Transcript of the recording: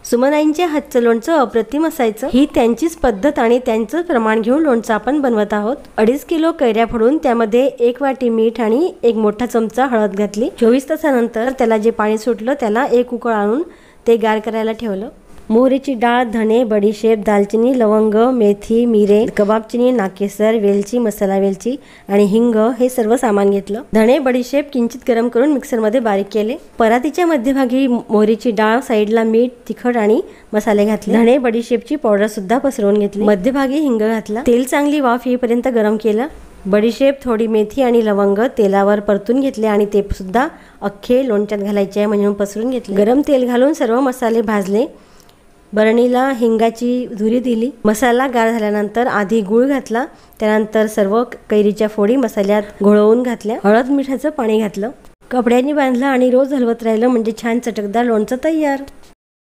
सुमनाईंच्या हातचं लोणचं अप्रतिम असायचं। ही त्यांचीच पद्धत आणि त्यांचं प्रमाण घेऊन लोणचं आपण बनवत आहोत। 2.5 किलो कैऱ्या फोडून त्यामध्ये 1 वाटी मीठ आणि 1 मोठा चमचा हळद घातली। 24 तासानंतर त्याला जे पाणी सुटलं त्याला 1 उकळ आणून ते गार करायला ठेवलं। मोहरीची डाळ, धणे, बडीशेप, दालचिनी, लवंग, मेथी, मिरे, कबाबचिनी, नाकेसर, वेलची, मसाला वेलची आणि हिंग हे सर्व सामान घेतलं। धणे बडीशेप किंचित गरम करून मिक्सर मध्ये बारीक केले। परातीच्या मध्यभागी मोहरीची डाळ, साईडला मीठ, तिखट आणि मसाले घातले। धणे बडीशेपची पावडर सुद्धा पसरवून घेतली। मध्यभागी हिंग घातला। तेल चांगली वाफ येईपर्यंत गरम केलं। बडीशेप, थोडी मेथी आणि लवंग तेलावर परतून घेतले आणि ते सुद्धा अख्खे लोणच्यात घालायचे म्हणून पसरून घेतले। गरम तेल घालून सर्व मसाले भाजले। बरणीला हिंगाची धुरी दिली। मसाला गार झाल्यानंतर आधी गूळ घातला, त्यानंतर सर्व कैरीच्या फोडी मसाल्यात घोळवून घातल्या। हळद मिठाचं पाणी घातलं, कपड्यांनी बांधलं आणि रोज हलवत राहिलं म्हणजे छान चटकदार लोणचं तयार।